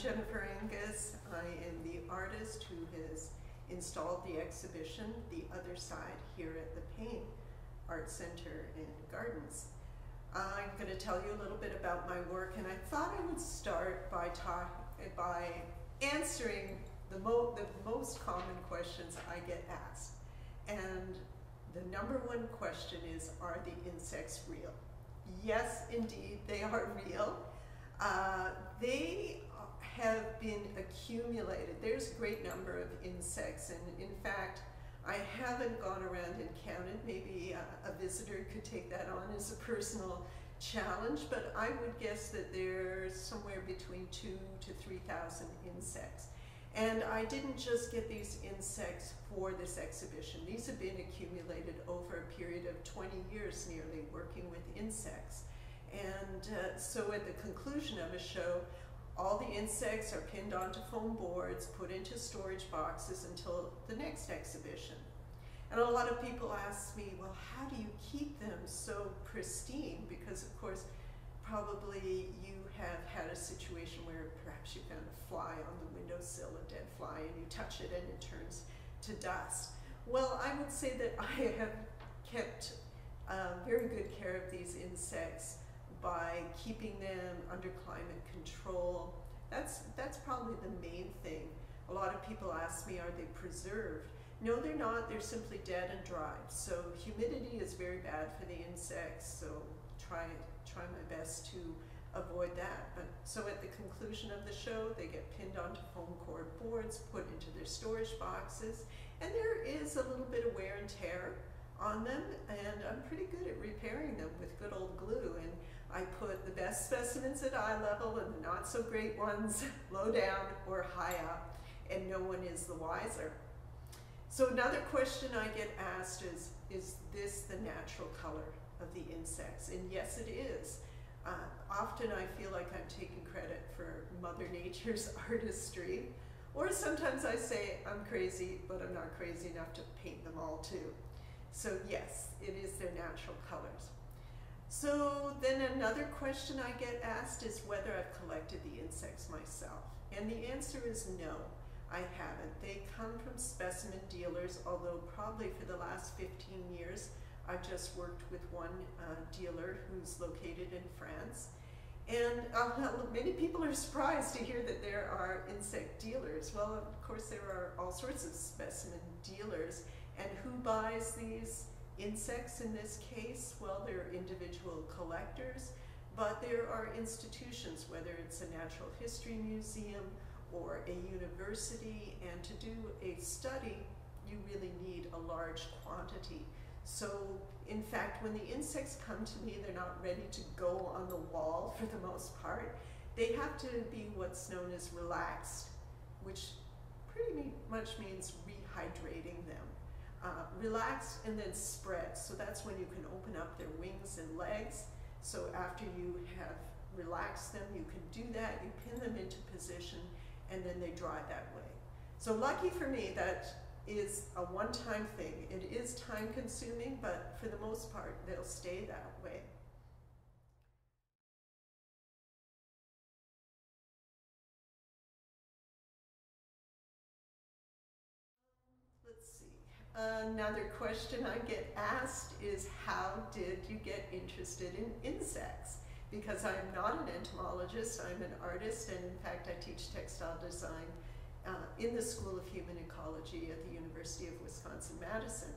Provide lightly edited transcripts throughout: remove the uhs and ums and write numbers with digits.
Jennifer Angus. I am the artist who has installed the exhibition, The Other Side, here at the Paine Art Center and Gardens. I'm going to tell you a little bit about my work, and I thought I would start by answering the most common questions I get asked. And the number one question is, are the insects real? Yes, indeed, they are real. They have been accumulated. There's a great number of insects, and in fact, I haven't gone around and counted. Maybe a visitor could take that on as a personal challenge, but I would guess that there's somewhere between 2,000 to 3,000 insects. And I didn't just get these insects for this exhibition. These have been accumulated over a period of 20 years nearly, working with insects. And so at the conclusion of a show, all the insects are pinned onto foam boards, put into storage boxes until the next exhibition. And a lot of people ask me, well, how do you keep them so pristine? Because of course, probably you have had a situation where perhaps you found a fly on the windowsill, a dead fly, and you touch it and it turns to dust. Well, I would say that I have kept very good care of these insects by keeping them under climate control. That's probably the main thing. A lot of people ask me, are they preserved? No, they're not. They're simply dead and dried. So humidity is very bad for the insects, so try my best to avoid that. But so at the conclusion of the show, they get pinned onto foam core boards, put into their storage boxes, and there is a little bit of wear and tear on them, and I'm pretty good at repairing them with good old glue. And I put the best specimens at eye level and the not so great ones low down or high up, and no one is the wiser. So another question I get asked is this the natural color of the insects? And yes, it is. Often I feel like I'm taking credit for Mother Nature's artistry, or sometimes I say I'm crazy, but I'm not crazy enough to paint them all too. So yes, it is their natural colors. So then another question I get asked is whether I've collected the insects myself. And the answer is no, I haven't. They come from specimen dealers, although probably for the last 15 years, I've just worked with one dealer who's located in France. And many people are surprised to hear that there are insect dealers. Well, of course, there are all sorts of specimen dealers. And who buys these insects in this case? Well, they're individual collectors, but there are institutions, whether it's a natural history museum or a university, and to do a study, you really need a large quantity. So, in fact, when the insects come to me, they're not ready to go on the wall for the most part. They have to be what's known as relaxed, which pretty much means rehydrating them. Relaxed and then spread. So that's when you can open up their wings and legs. So after you have relaxed them, you can do that, you pin them into position, and then they dry that way. So lucky for me, that is a one-time thing. It is time consuming, but for the most part, they'll stay that way. Let's see. Another question I get asked is, how did you get interested in insects? Because I'm not an entomologist, I'm an artist, and in fact I teach textile design in the School of Human Ecology at the University of Wisconsin-Madison.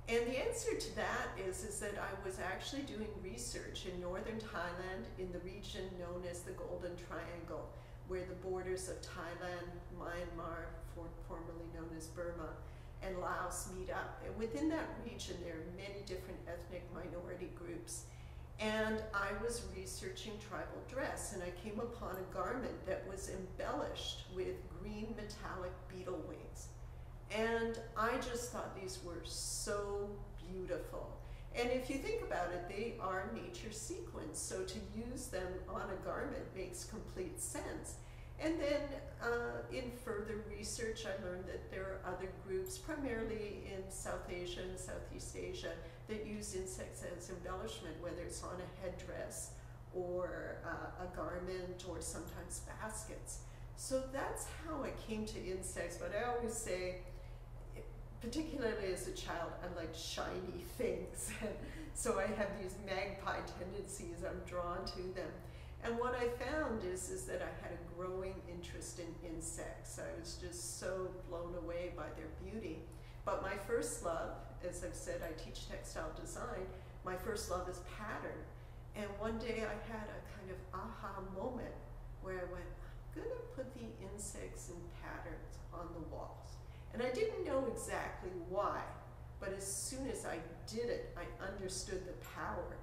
And the answer to that is that I was actually doing research in northern Thailand in the region known as the Golden Triangle, where the borders of Thailand, Myanmar, formerly known as Burma, and Laos meet up. And within that region, there are many different ethnic minority groups. And I was researching tribal dress, and I came upon a garment that was embellished with green metallic beetle wings. And I just thought these were so beautiful. And if you think about it, they are nature sequins, so to use them on a garment makes complete sense. And then in further research, I learned that there are other groups, primarily in South Asia and Southeast Asia, that use insects as embellishment, whether it's on a headdress or a garment or sometimes baskets. So that's how I came to insects, but I always say, particularly as a child, I liked shiny things. And so I have these magpie tendencies, I'm drawn to them. And what I found is that I had a growing interest in insects. I was just so blown away by their beauty. But my first love, as I've said, I teach textile design, my first love is pattern. And one day I had a kind of aha moment where I went, I'm gonna put the insects and patterns on the walls. And I didn't know exactly why, but as soon as I did it, I understood the power.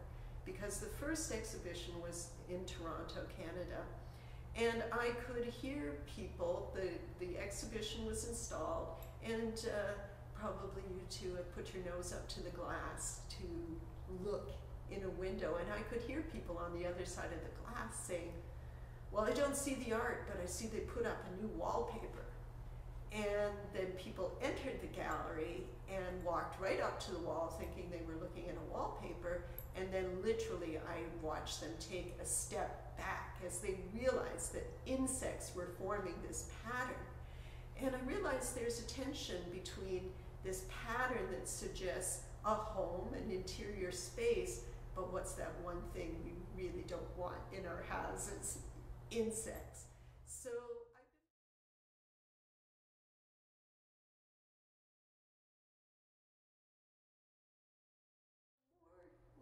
Because the first exhibition was in Toronto, Canada, and I could hear people, the exhibition was installed, and probably you two have put your nose up to the glass to look in a window, and I could hear people on the other side of the glass saying, well, I don't see the art, but I see they put up a new wallpaper. And then people entered the gallery and walked right up to the wall thinking they were looking at a wallpaper, and then literally I watched them take a step back as they realized that insects were forming this pattern. And I realized there's a tension between this pattern that suggests a home, an interior space, but what's that one thing we really don't want in our houses? Insects. So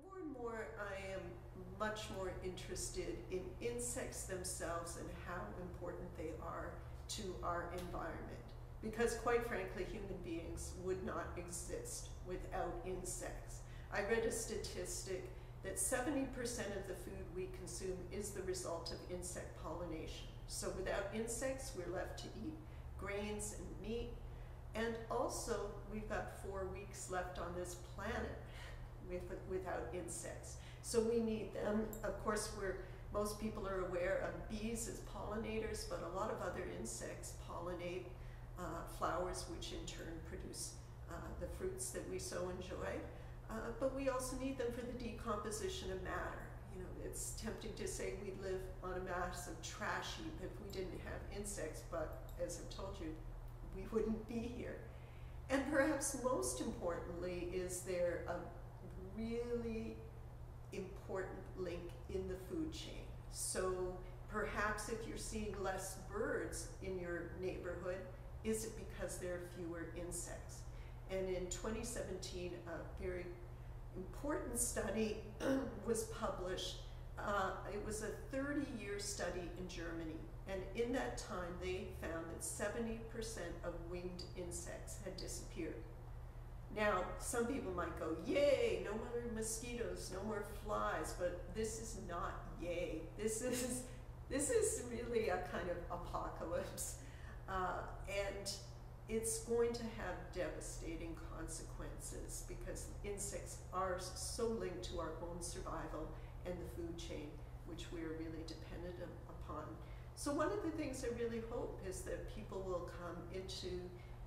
more and more I am much more interested in insects themselves and how important they are to our environment. Because quite frankly, human beings would not exist without insects. I read a statistic that 70% of the food we consume is the result of insect pollination. So without insects, we're left to eat grains and meat. And also, we've got 4 weeks left on this planet without insects. So we need them. Of course, most people are aware of bees as pollinators, but a lot of other insects pollinate flowers, which in turn produce the fruits that we so enjoy. But we also need them for the decomposition of matter. You know, it's tempting to say we live on a massive trash heap if we didn't have insects, but as I've told you, we wouldn't be here. And perhaps most importantly, is there a really important link in the food chain. So perhaps if you're seeing less birds in your neighborhood, is it because there are fewer insects? And in 2017, a very important study was published. It was a 30-year study in Germany. And in that time, they found that 70% of winged insects had disappeared. Now, some people might go, yay, no more mosquitoes, no more flies, but this is not yay. This is really a kind of apocalypse. And it's going to have devastating consequences because insects are so linked to our own survival and the food chain, which we're really dependent upon. So one of the things I really hope is that people will come into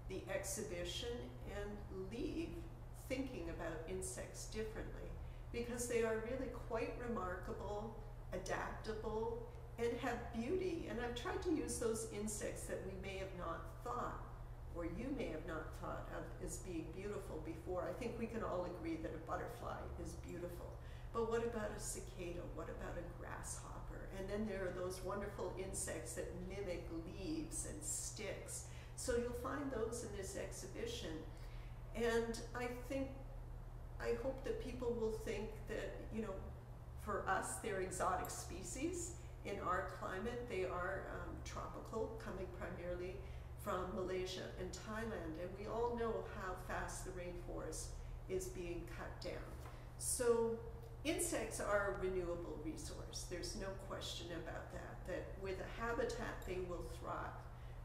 the exhibition and leave thinking about insects differently, because they are really quite remarkable, adaptable, and have beauty. And I've tried to use those insects that we may have not thought, or you may have not thought of as being beautiful before. I think we can all agree that a butterfly is beautiful. But what about a cicada? What about a grasshopper? And then there are those wonderful insects that mimic leaves and sticks. So you'll find those in this exhibition. And I hope that people will think that, you know, for us, they're exotic species. In our climate, they are tropical, coming primarily from Malaysia and Thailand. And we all know how fast the rainforest is being cut down. So insects are a renewable resource. There's no question about that with a habitat, they will thrive.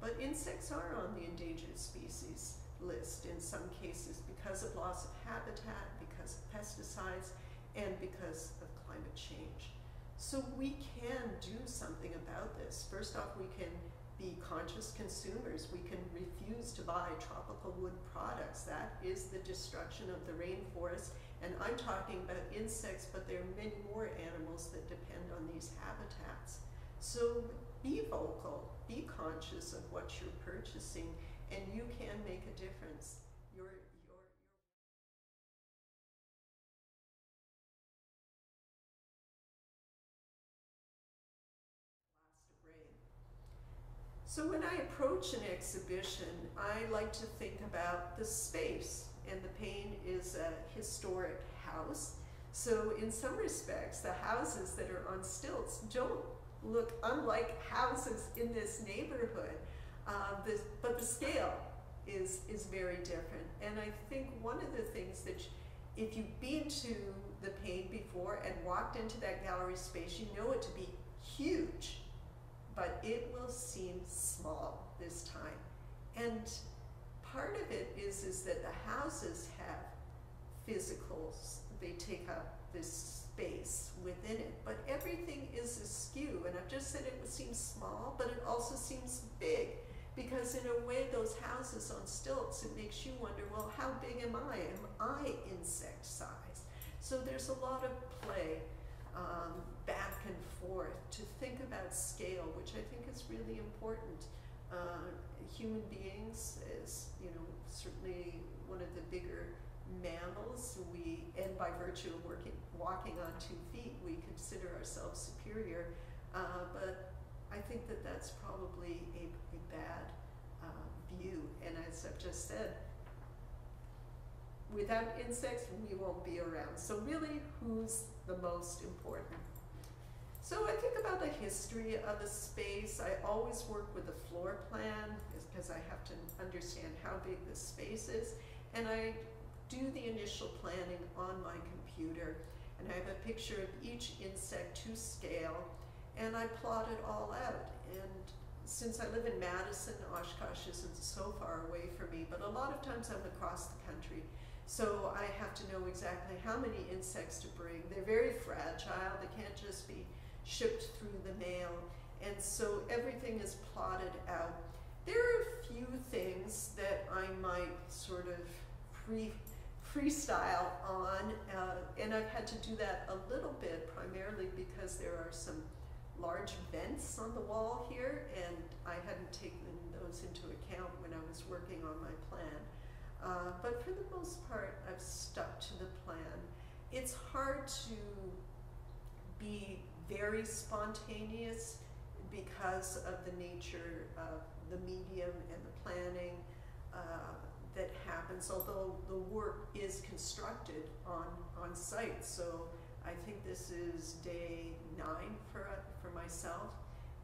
But insects are on the endangered species list in some cases because of loss of habitat, because of pesticides, and because of climate change. So we can do something about this. First off, we can be conscious consumers. We can refuse to buy tropical wood products. That is the destruction of the rainforest. And I'm talking about insects, but there are many more animals that depend on these habitats. So be vocal, be conscious of what you're purchasing, and you can make a difference. So when I approach an exhibition, I like to think about the space, and the Paine is a historic house. So in some respects, the houses that are on stilts don't look unlike houses in this neighborhood, but the scale is very different. And I think one of the things that if you've been to the Paine before and walked into that gallery space, you know it to be huge, but it will seem small this time. And part of it is that the houses have physicals, they take up this space within it, but everything is askew. And I've just said it seems small, but it also seems big, because in a way those houses on stilts, it makes you wonder, well, how big am I? Am I insect size? So there's a lot of play back and forth to think about scale, which I think is really important. Human beings is, certainly one of the bigger mammals. And by virtue of walking on 2 feet, we consider ourselves superior. But I think that that's probably a bad view. And as I've just said, without insects, we won't be around. So really, who's the most important? So I think about the history of a space. I always work with a floor plan because I have to understand how big the space is. And I do the initial planning on my computer. And I have a picture of each insect to scale. And I plot it all out. And since I live in Madison, Oshkosh isn't so far away from me, but a lot of times I'm across the country. So I have to know exactly how many insects to bring. They're very fragile. They can't just be shipped through the mail. And so everything is plotted out. There are a few things that I might sort of freestyle on, and I've had to do that a little bit, primarily because there are some large vents on the wall here, and I hadn't taken those into account when I was working on my plan. But for the most part, I've stuck to the plan. It's hard to be very spontaneous because of the nature of the medium and the planning that happens, although the work is constructed on site. So I think this is day 9 for myself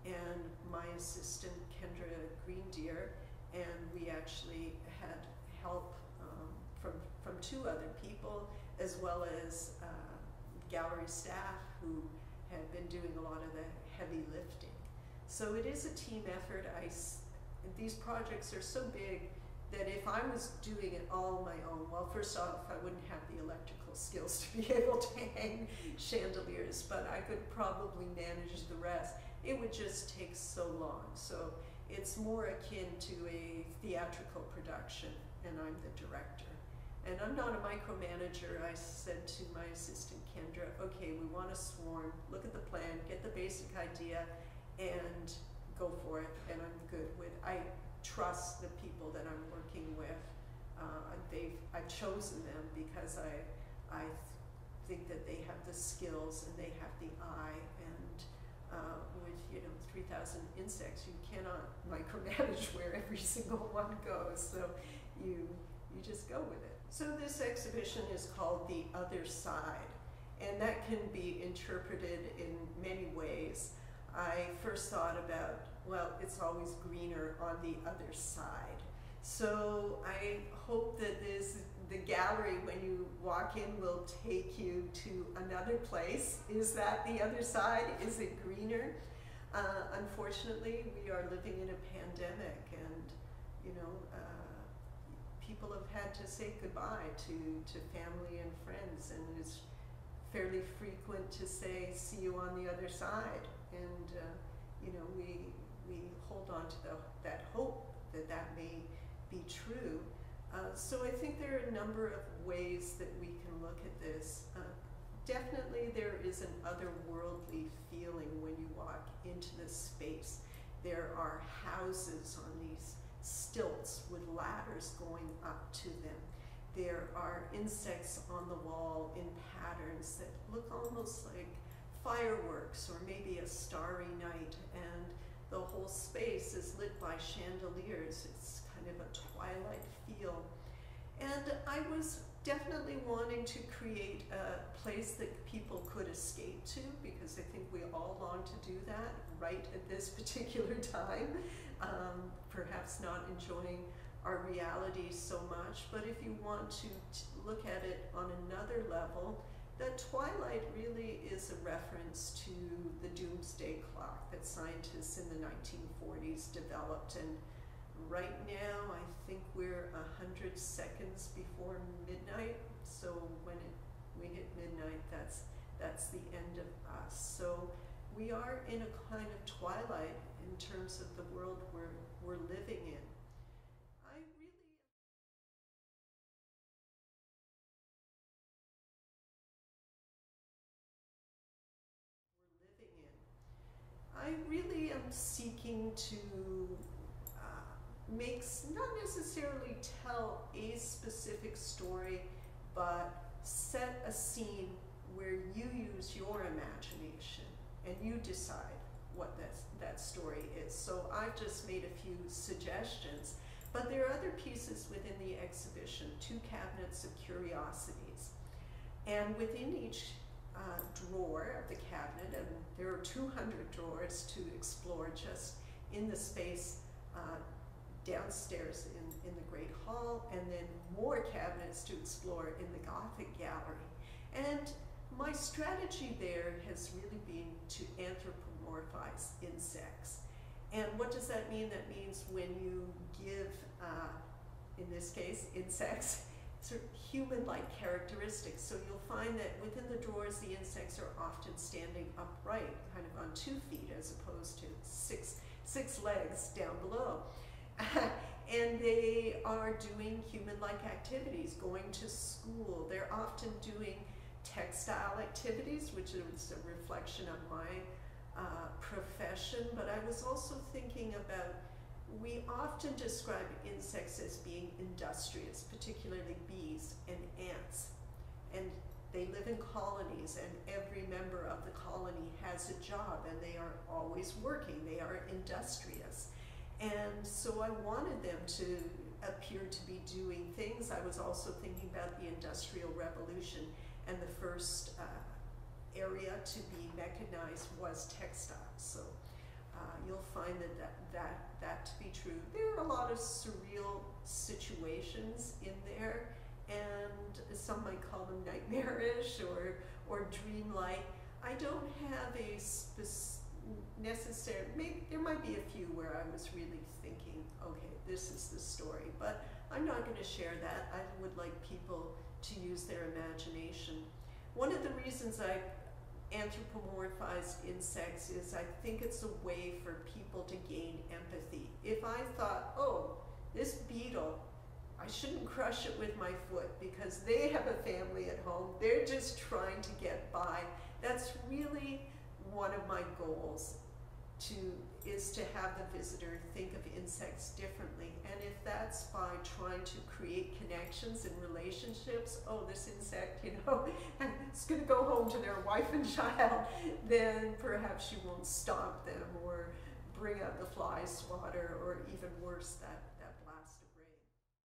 and my assistant Kendra Greendeer, and we actually had help from 2 other people, as well as gallery staff who have been doing a lot of the heavy lifting. So it is a team effort. These projects are so big that if I was doing it all on my own, well, first off, I wouldn't have the electrical skills to be able to hang chandeliers, but I could probably manage the rest. It would just take so long. So it's more akin to a theatrical production, and I'm the director. And I'm not a micromanager. I said to my assistant Kendra, okay, we want to swarm, look at the plan, get the basic idea, and go for it. And I'm good with, I trust the people that I'm working with. I've chosen them because I think that they have the skills and they have the eye, and with 3,000 insects, you cannot micromanage where every single one goes. So you just go with it. So this exhibition is called The Other Side, and that can be interpreted in many ways. I first thought about, well, it's always greener on the other side. So I hope that the gallery, when you walk in, will take you to another place. Is that the other side? Is it greener? Unfortunately, we are living in a pandemic, and people have had to say goodbye to family and friends, and it's fairly frequent to say, see you on the other side. And we hold on to that hope that may be true. So I think there are a number of ways that we can look at this. Definitely there is an otherworldly feeling when you walk into this space. There are houses on these stilts with ladders going up to them. There are insects on the wall in patterns that look almost like fireworks or maybe a starry night, and the whole space is lit by chandeliers. It's kind of a twilight feel. And I was definitely wanting to create a place that people could escape to, because I think we all long to do that right at this particular time. Perhaps not enjoying our reality so much, but if you want to look at it on another level, that twilight really is a reference to the doomsday clock that scientists in the 1940s developed. And right now, I think we're 100 seconds before midnight. So when we hit midnight, that's the end of us. So we are in a kind of twilight in terms of the world we're living in. I really am seeking to not necessarily tell a specific story, but set a scene where you use your imagination and you decide what that story is. So I've just made a few suggestions, but there are other pieces within the exhibition, 2 cabinets of curiosities. And within each drawer of the cabinet, and there are 200 drawers to explore just in the space downstairs in the Great Hall, and then more cabinets to explore in the Gothic Gallery. And my strategy there has really been to anthropomorphize insects. And what does that mean? That means when you give, in this case, insects, sort of human-like characteristics. So you'll find that within the drawers, the insects are often standing upright, kind of on 2 feet, as opposed to six legs down below. And they are doing human-like activities, going to school. They're often doing textile activities, which is a reflection of my profession. But I was also thinking about, we often describe insects as being industrious, particularly bees and ants. And they live in colonies, and every member of the colony has a job, and they are always working. They are industrious. And so I wanted them to appear to be doing things. I was also thinking about the Industrial Revolution, and the first area to be mechanized was textiles. So you'll find that to be true. There are a lot of surreal situations in there, and some might call them nightmarish or dreamlike. I don't have a necessary, maybe there might be a few where I was really thinking, okay, this is the story, but I'm not going to share that. I would like people to use their imagination. One of the reasons I anthropomorphize insects is I think it's a way for people to gain empathy. If I thought, oh, this beetle, I shouldn't crush it with my foot because they have a family at home, they're just trying to get by. That's really one of my goals, is to have the visitor think of insects differently. And if that's by trying to create connections and relationships, oh, this insect, you know, it's going to go home to their wife and child, then perhaps you won't stomp them or bring out the fly swatter, or even worse, that